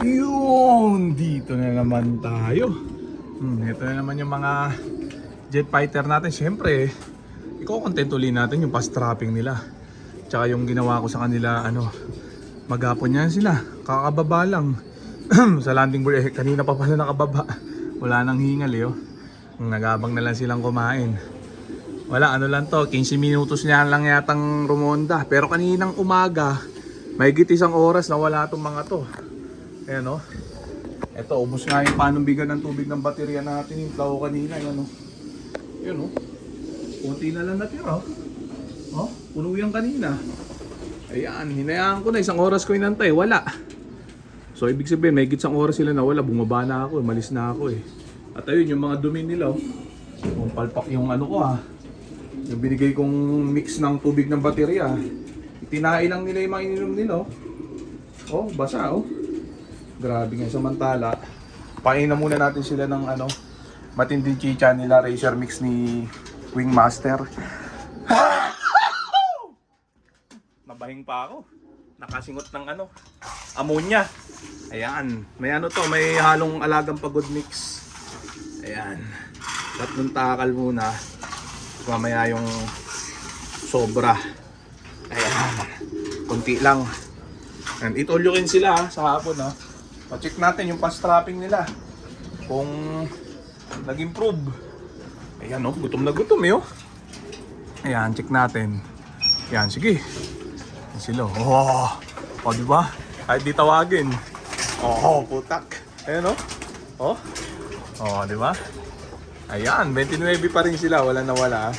Yun, dito na naman tayo. Ito na naman yung mga jet fighter natin. Siyempre, i-content ulit natin yung fast trapping nila. Tsaka yung ginawa ko sa kanila, maghapon yan sila. Kakababa lang. Sa landing board, kanina pa pala nakababa. Wala nang hingal Nagabang na lang silang kumain. Wala, lang to, 15 minutos niya lang yatang rumonda. Pero kaninang umaga, mahigit 1 oras na wala tong mga to. Ayan Ito, ubos nga yung panubigan ng tubig ng baterya natin yung tao kanina. Ayan Kunti na lang natira. Puno yan kanina. Ayan, hinayaan ko na. 1 oras ko inantay, wala. So, ibig sabihin, may higit 1 oras sila na wala. Bumaba na ako, malis na ako At ayun, yung mga dumi nila Yung palpak yung yung binigay kong mix ng tubig ng baterya. Itinae lang nila yung mga ininom nila basa Grabe nga, samantala painan muna natin sila ng matinding chicha nila, Racer Mix ni Wingmaster. Nabahing pa ako. Nakasingot ng ammonia. Ayan, may may halong alagang pagod mix. Ayan. Tatlong takal muna. Mamaya yung sobra. Ayan. Kunti lang. And ituloyin sila sa hapon Pa-check natin yung fast trapping nila. Kung nag-improve. Ayan gutom na gutom Ayan, check natin. Ayan, sige. Ayan sila. Diba? Kahit di tawagin. Putak. Ayan diba? Ayan, 29 pa rin sila. Wala na wala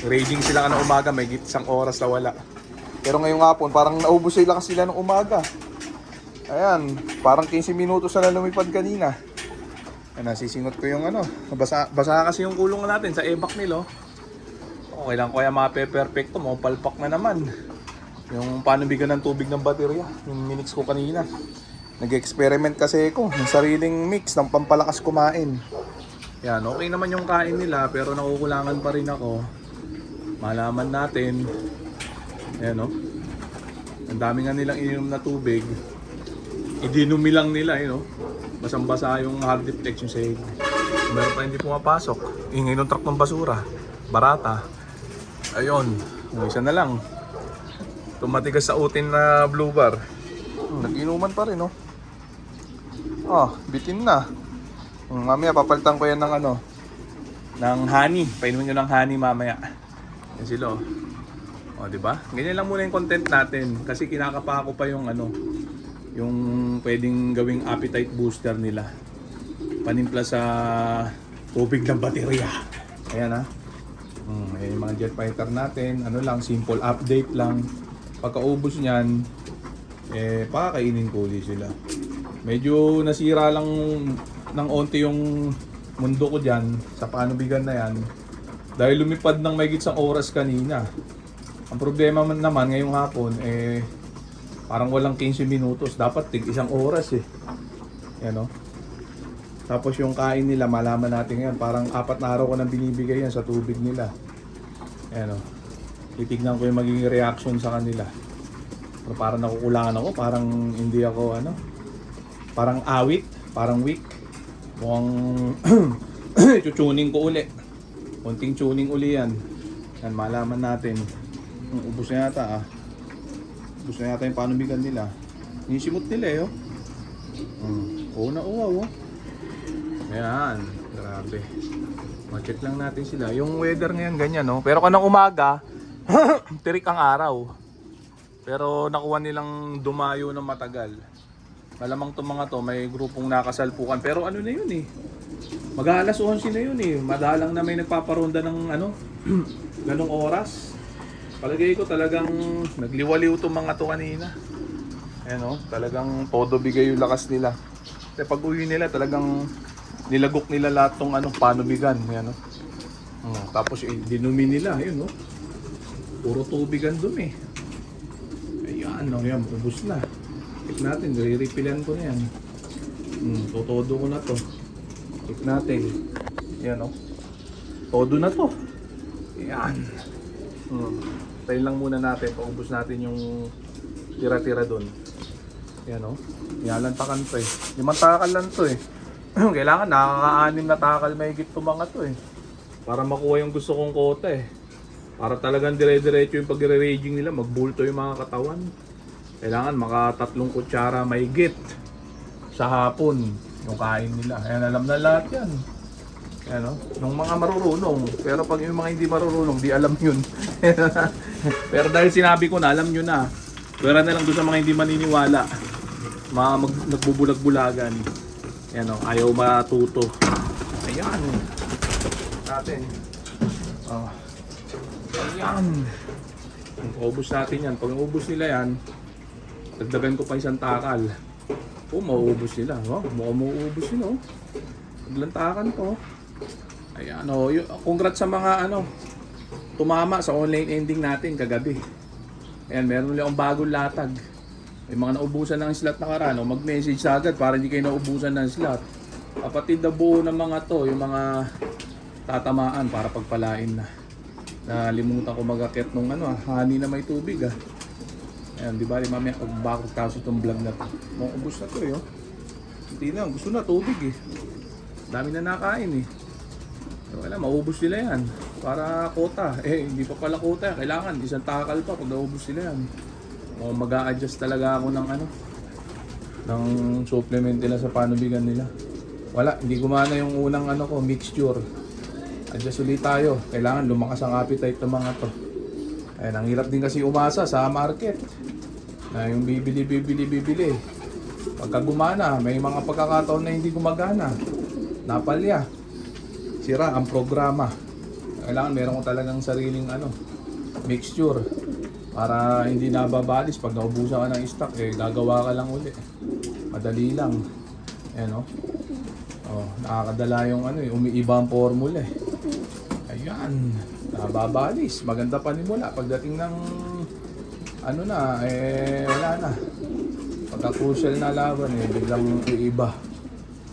Raging sila ka ng umaga. May higit 1 oras na wala. Pero ngayong hapon, parang naubos sila kasi sila ng umaga. Ayan, parang 15 minutos na lumipad kanina. Ayan, nasisingot ko yung basa kasi yung kulong natin sa e-back nila. Okay lang kaya mape-perfecto mo, palpak na naman. Yung panubigan ng tubig ng baterya, yung minix ko kanina. Nag-experiment kasi ako ng sariling mix ng pampalakas kumain. Yan, okay naman yung kain nila pero nakukulangan pa rin ako. Malaman natin. Ayan ang dami nga nilang ininom na tubig. Idinumi lang nila basang-basa yung hard deflection sa hig. Meron pa hindi pumapasok. Ingay ng truck ng basura. Barata. Ayun, isa na lang. Tumatigas sa utin na blue bar. Nag-inuman pa rin bitin na. Mamaya papalitan ko yan ng ng honey. Painumin nyo ng honey mamaya. Yan sila diba? Ganyan lang muna yung content natin kasi kinakapa ko pa yung yung pwedeng gawing appetite booster nila. Panimpla sa tubig ng baterya. Ayan ayan yung mga jet fighter natin. Lang, simple update lang. Pagkaubos niyan, pakakainin ko ulit sila. Medyo nasira lang ng onti yung mundo ko dyan sa panubigan na yan. Dahil lumipad ng may higit 1 oras kanina. Ang problema naman ngayong hapon, parang walang 15 minutos. Dapat tig 1 oras Yan Tapos yung kain nila, malaman natin ngayon. Parang 4 na araw ko nang binibigay yan sa tubig nila. Yan Titignan ko yung magiging reaction sa kanila. Pero parang nakukulangan ako. Parang hindi ako parang awit. Parang weak. Mukhang tuning ko uli. Konting tuning uli yan. Yan, malaman natin. Ubus na yata Ubus na yata yung panubigan nila. Nisimot nila Oo na uwaw Ayan, grabe. Ma-check lang natin sila. Yung weather ngayon ganyan Pero kanang umaga, tirik ang araw. Pero nakuha nilang dumayo ng matagal. Malamang itong mga to may grupong nakasalpukan. Pero na yun mag-aalas 11 na yun Madalang na may nagpaparonda ng ganong oras. Palagay ko talagang nagliwaliw itong mga to kanina. Ayan talagang todo bigay yung lakas nila. Kasi pag uwi nila talagang nilagok nila lahat tong panubigan. Ayan tapos dinumi nila. Ayun puro tubig ang dumi. Ayan yan, ubus na. Check natin, re-refillan ko na yan. Todo ko na to. Check natin. Ayan todo na to. Ayan. Tayo lang muna natin, paubos natin yung tira-tira doon. Yan o. Nilalantakan to eh. 5 takal lang to eh. Kailangan nakaka-6 na takal mahigit to mga to eh. Para makuha yung gusto kong kota eh. Para talagang dire-diretso yung pagre-raging nila, magbulto yung mga katawan. Kailangan maka 3 kutsara mahigit sa hapon yung kain nila. Ayan, alam na lahat yan. Ayan o. Nung mga marurunong. Pero pag yung mga hindi marurunong, di alam yun. Pero dahil sinabi ko na, alam nyo na. Pero na lang doon sa mga hindi maniniwala. Mga nagbubulag-bulagan. Ayan o, ayaw matuto. Ayan. Natin. Oh. Ayan. Ubus natin yan. Pag ubus nila yan, dagdagan ko pa 1 takal. Oh, mauubos nila. Oh, mukhang mauubos nila. Oh. Paglantakan to. Ayan o. Congrats sa mga tumama sa online ending natin kagabi. Ayan, meron ulit akong bagong latag. May mga naubusan ng slot na karano, mag-message sa agad para hindi kayo naubusan ng slot. Kapatid na buo ng mga to, yung mga tatamaan para pagpalain na. Nalimutan ko mag-akit nung honey na may tubig Ayan, di ba? Mamaya pagbakot tapos itong vlog na to. Maubos na to eh. Hindi na, gusto na tubig eh. Dami na nakain eh. So, wala, maubos nila yan. Para kota. Hindi pa pala kota. Kailangan, 1 takal pa pag naubos nila yan. O mag-a-adjust talaga ako ng ng supplement nila sa panubigan nila. Wala, hindi gumana yung unang mixture. Adjust ulit tayo. Kailangan lumakas ang appetite ng mga to. Ayan, ang hirap din kasi umasa sa market. Na yung bibili. Pagka gumana, may mga pagkakataon na hindi gumagana. Napalya. Sira ang programa. Kailangan meron ko talagang sariling mixture. Para hindi nababalis pag naubusan ka ng stock, gagawa ka lang uli. Madali lang. Ayan nakakadala yung umiiba ang formula eh. Ayan, nababalis. Maganda panimula. Pagdating ng wala na. Pagka crucial na laban biglang iiba.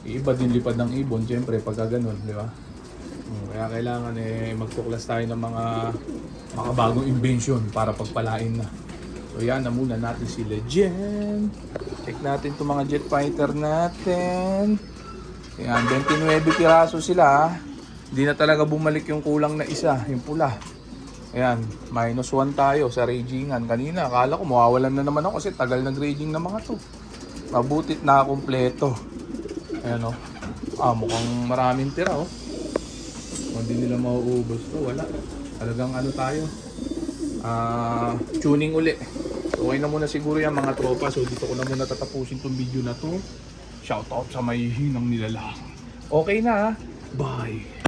Iiba din lipad ng ibon, siyempre pagka ganun, di ba? Kaya kailangan magtuklas tayo ng mga makabagong invention para pagpalain na. So yan na muna natin si Legend. Check natin itong mga jet fighter natin. Ayan, 29 piraso sila. Hindi na talaga bumalik yung kulang na isa, yung pula. Ayan, -1 tayo sa ragingan. Kanina, akala ko mawawalan na naman ako kasi tagal nag-raging na mga to. Mabutit na kompleto. Ayan mukhang maraming tira Hindi nila mauubos to, wala. Talagang tayo. Tuning uli. Okay na muna siguro yan mga tropa. So dito ko na muna tatapusin tong video na to. Shoutout sa may hinang nilalang. Okay na. Bye.